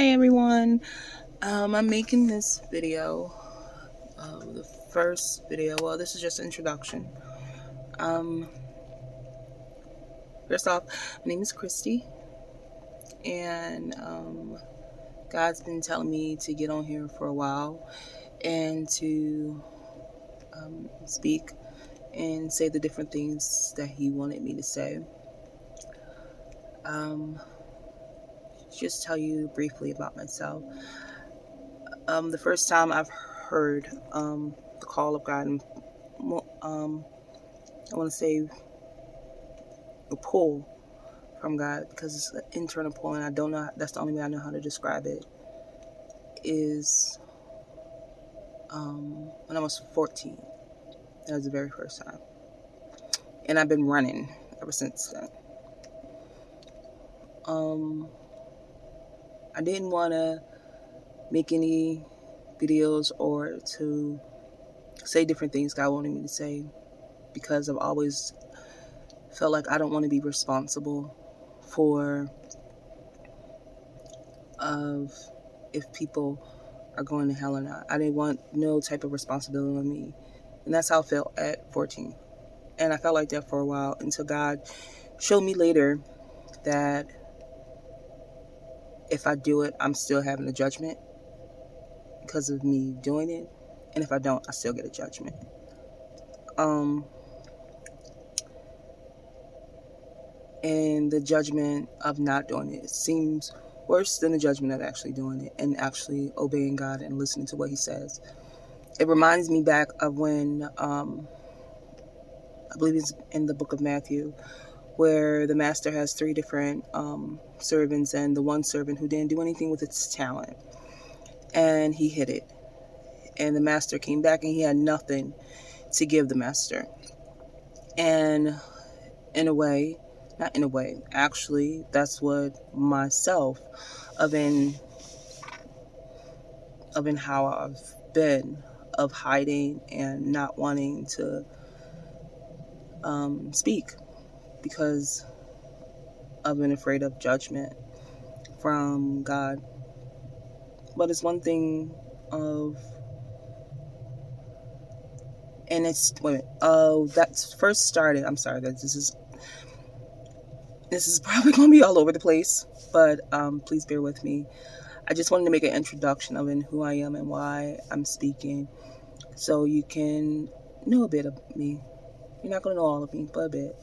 Hi everyone. I'm making this video, the first video. Well, this is just an introduction. Um, First off, my name is Christy, and God's been telling me to get on here for a while and to speak and say the different things that He wanted me to say. Just tell you briefly about myself. The first time I've heard the call of God, and I want to say a pull from God, because it's an internal pull, and I don't know, that's the only way I know how to describe it, is when I was 14. That was the very first time. And I've been running ever since then. I didn't want to make any videos or to say different things God wanted me to say, because I've always felt like I don't want to be responsible for if people are going to hell or not. I didn't want no type of responsibility on me. And that's how I felt at 14. And I felt like that for a while, until God showed me later that if I do it, I'm still having a judgment because of me doing it. And if I don't, I still get a judgment. And the judgment of not doing it seems worse than the judgment of actually doing it and actually obeying God and listening to what He says. It reminds me back of when, I believe it's in the book of Matthew, where the master has 3 different servants, and the one servant who didn't do anything with its talent, and he hid it. And the master came back and he had nothing to give the master. And actually, that's what myself, of in how I've been, of hiding and not wanting to speak, because I've been afraid of judgment from God. But it's one thing of, and it's, that's first started, I'm sorry that this is probably going to be all over the place, but please bear with me. I just wanted to make an introduction of who I am and why I'm speaking, so you can know a bit of me. You're not going to know all of me, but a bit.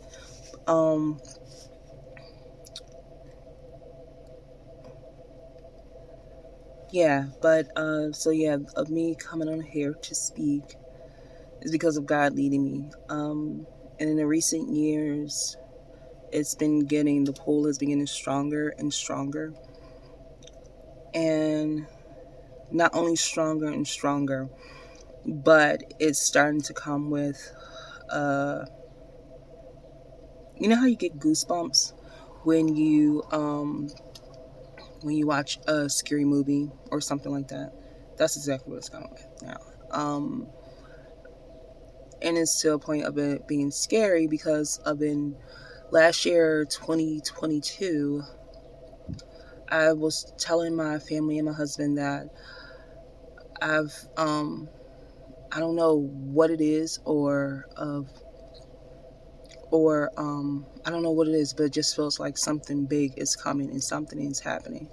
Of me coming on here to speak is because of God leading me. And in the recent years, the pull is getting stronger and stronger. And not only stronger and stronger, but it's starting to come with, you know how you get goosebumps when you watch a scary movie or something like that? That's exactly what it's coming with now. And it's to a point of it being scary, because last year, 2022, I was telling my family and my husband that I don't know what it is, or I don't know what it is, but it just feels like something big is coming and something is happening.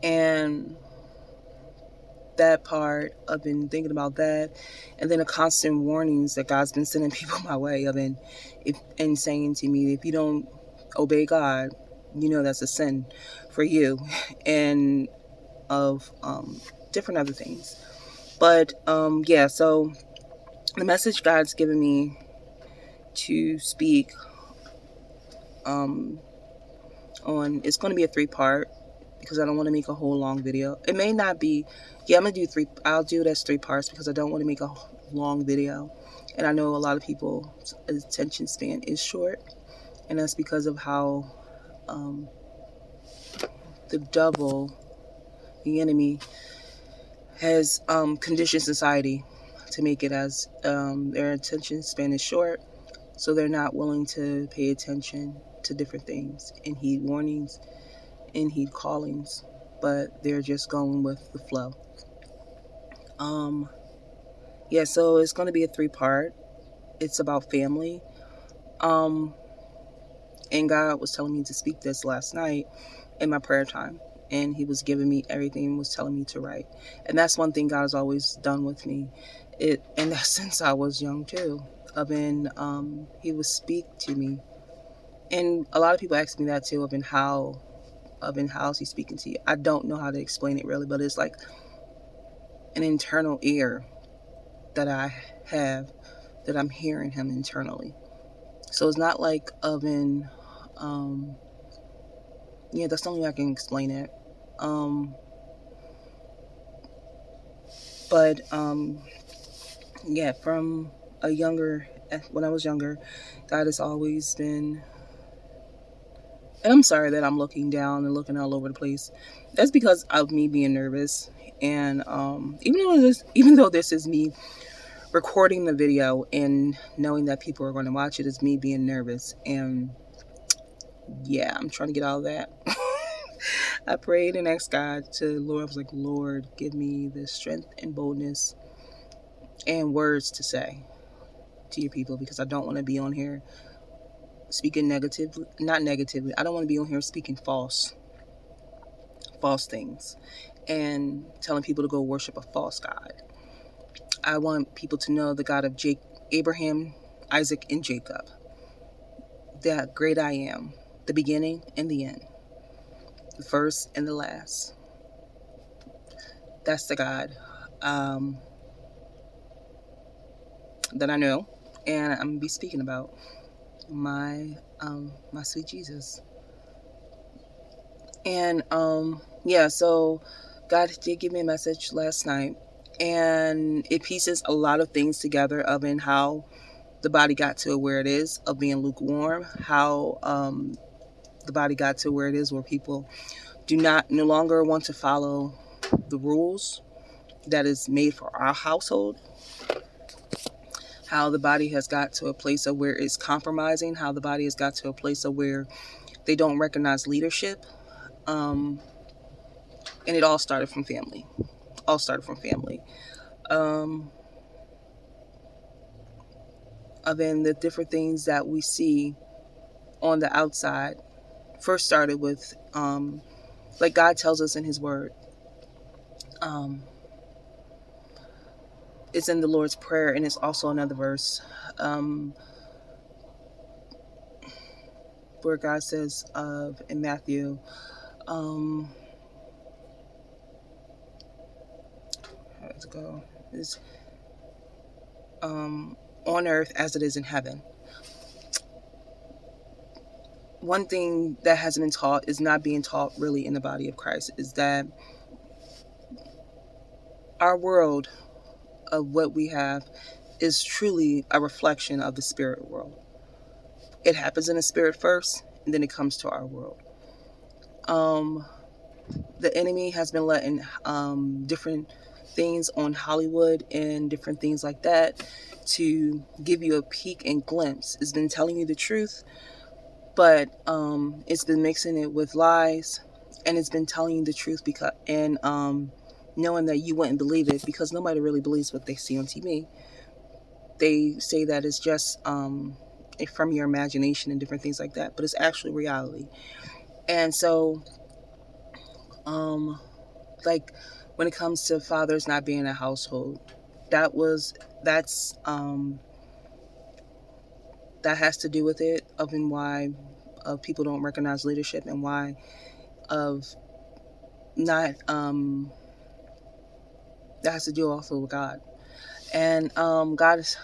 And that part, I've been thinking about that, and then the constant warnings that God's been sending people my way, and saying to me, if you don't obey God, that's a sin for you, and of different other things. But so the message God's given me to speak on, it's going to be a 3-part, because I don't want to make a whole long video. It may not be, I'll do it as 3 parts, because I don't want to make a long video. And I know a lot of people's attention span is short, and that's because of how the devil, the enemy, has conditioned society to make it as their attention span is short, so they're not willing to pay attention to different things and heed warnings and heed callings. but they're just going with the flow. Yeah, so it's going to be a 3-part. It's about family. And God was telling me to speak this last night in my prayer time. And he was giving me everything and was telling me to write. And that's one thing God has always done with me. And that's since I was young too. He would speak to me. And a lot of people ask me that too, how is he speaking to you? I don't know how to explain it really, but it's like an internal ear that I have, that I'm hearing him internally. So it's not like yeah, that's the only way I can explain it. Yeah, when I was younger, God has always been, and I'm sorry that I'm looking down and looking all over the place. That's because of me being nervous. And even though this is me recording the video and knowing that people are going to watch it, is me being nervous. And yeah, I'm trying to get out of that. I prayed and asked God to, Lord, I was like, Lord, give me the strength and boldness and words to say to your people, because I don't want to be on here speaking negatively, not negatively. I don't want to be on here speaking false things and telling people to go worship a false God. I want people to know the God of Abraham, Isaac, and Jacob. That great I am, the beginning and the end, the first and the last. That's the God that I know, and I'm gonna be speaking about my sweet Jesus. And yeah, so God did give me a message last night, and it pieces a lot of things together of in how the body got to where it is of being lukewarm, how the body got to where it is where people no longer want to follow the rules that is made for our household, how the body has got to a place of where it's compromising, how the body has got to a place of where they don't recognize leadership. And it all started from family. Then the different things that we see on the outside first started with, like God tells us in his word. It's in the Lord's Prayer, and it's also another verse where God says in Matthew, let's go, is on earth as it is in heaven. One thing that hasn't been taught, is not being taught really in the body of Christ, is that our world of what we have is truly a reflection of the spirit world. It happens in the spirit first, and then it comes to our world. The enemy has been letting different things on Hollywood and different things like that to give you a peek and glimpse. It's been telling you the truth, but it's been mixing it with lies, and it's been telling you the truth knowing that you wouldn't believe it, because nobody really believes what they see on TV. They say that it's just from your imagination and different things like that, but it's actually reality. And so like when it comes to fathers not being in a household, that has to do with it, of and why people don't recognize leadership, and why of not that has to do also with God. And God is,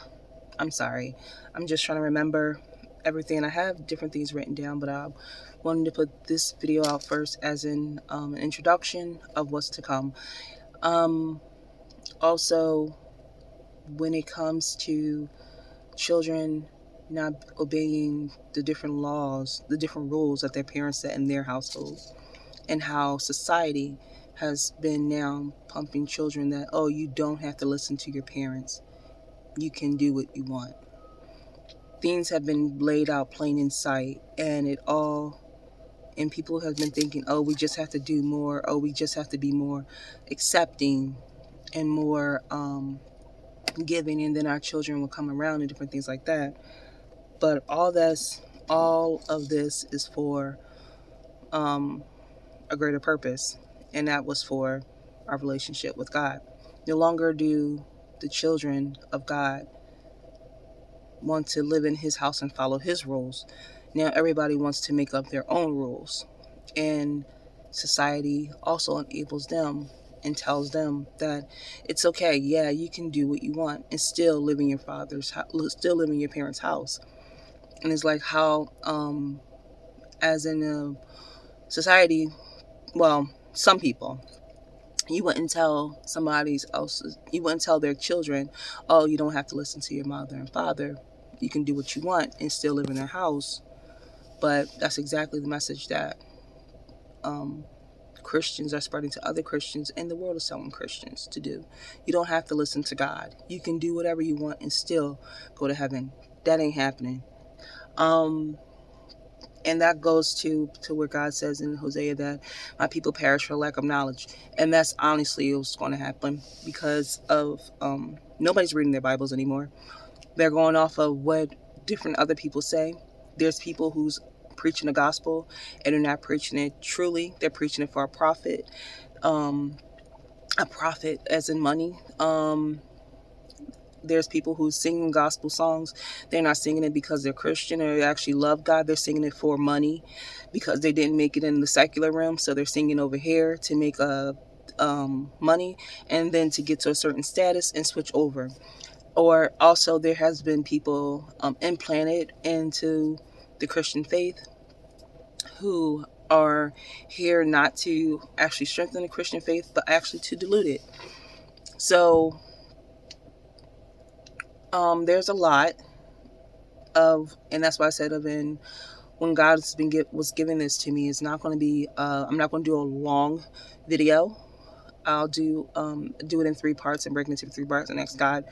I'm sorry, I'm just trying to remember everything. I have different things written down, but I wanted to put this video out first as an introduction of what's to come. Also, when it comes to children not obeying the different laws, the different rules that their parents set in their household, and how society has been now pumping children that, oh, you don't have to listen to your parents. You can do what you want. Things have been laid out plain in sight, and it all And people have been thinking, oh, we just have to do more. Oh, we just have to be more accepting and more giving, and then our children will come around and different things like that. But all of this is for a greater purpose, and that was for our relationship with God. No longer do the children of God want to live in his house and follow his rules. Now everybody wants to make up their own rules, and society also enables them and tells them that it's okay, yeah, you can do what you want and still live in your still live in your parents' house. And it's like how as in a society, well, some people, you wouldn't tell you wouldn't tell their children, oh, you don't have to listen to your mother and father, you can do what you want and still live in their house. But that's exactly the message that Christians are spreading to other Christians, and the world is telling Christians to do. You don't have to listen to God. You can do whatever you want and still go to heaven. That ain't happening. And that goes to where God says in Hosea that my people perish for lack of knowledge. And that's honestly what's going to happen because of nobody's reading their Bibles anymore. They're going off of what different other people say. There's people who's preaching the gospel and they're not preaching it truly. They're preaching it for a profit as in money. There's people who sing gospel songs. They're not singing it because they're Christian or they actually love God. They're singing it for money because they didn't make it in the secular realm. So they're singing over here to make money and then to get to a certain status and switch over. Or also there has been people implanted into the Christian faith who are here not to actually strengthen the Christian faith, but actually to dilute it. So there's a lot of, and that's why I said when God was giving this to me, it's not going to be, I'm not going to do a long video. I'll do it in 3 parts and break it into 3 parts and ask God.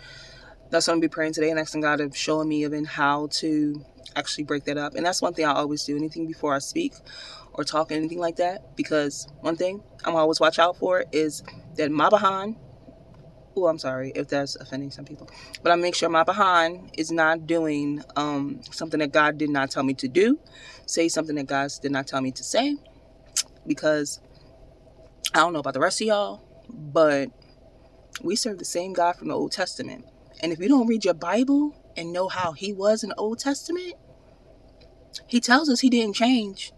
That's what I'm going to be praying today and asking God to show me even how to actually break that up. And that's one thing I always do, anything before I speak or talk, anything like that, because one thing I'm always watch out for is that my behind, oh, I'm sorry if that's offending some people, but I make sure my behind is not doing something that God did not tell me to do, say something that God did not tell me to say, because I don't know about the rest of y'all, but we serve the same God from the Old Testament. And if you don't read your Bible and know how he was in the Old Testament, he tells us he didn't change.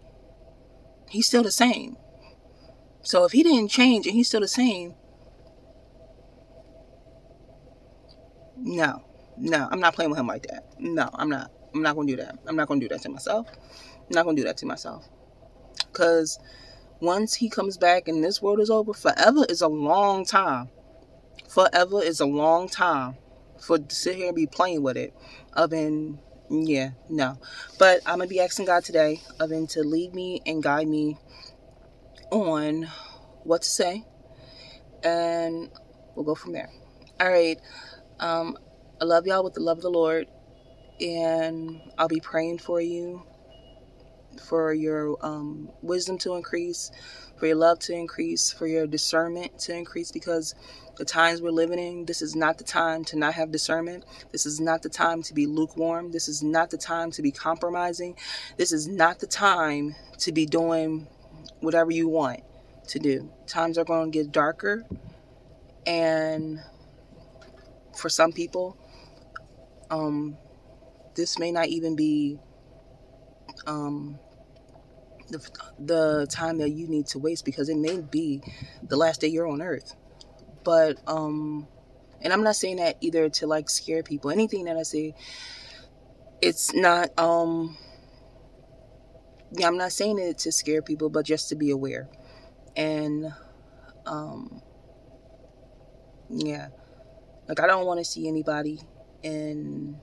He's still the same. So if he didn't change and he's still the same, no, I'm not playing with him like that. No, I'm not going to do that. I'm not going to do that to myself. I'm not going to do that to myself. Because once he comes back and this world is over, forever is a long time. Forever is a long time for to sit here and be playing with it. Yeah, no. But I'm going to be asking God today to lead me and guide me on what to say. And we'll go from there. All right. I love y'all with the love of the Lord. And I'll be praying for you, for your wisdom to increase, for your love to increase, for your discernment to increase, because the times we're living in, this is not the time to not have discernment. This is not the time to be lukewarm. This is not the time to be compromising. This is not the time to be doing whatever you want to do. Times are going to get darker, and for some people, this may not even be the time that you need to waste, because it may be the last day you're on earth. But and I'm not saying that either to like scare people. Anything that I say, it's not I'm not saying it to scare people, but just to be aware. And yeah, like I don't want to see anybody in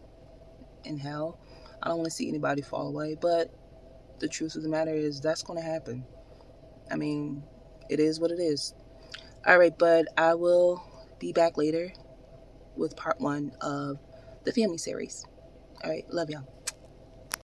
hell. I don't want to see anybody fall away, but the truth of the matter is that's going to happen. I mean, it is what it is. All right, but I will be back later with part 1 of the family series. All right, love y'all.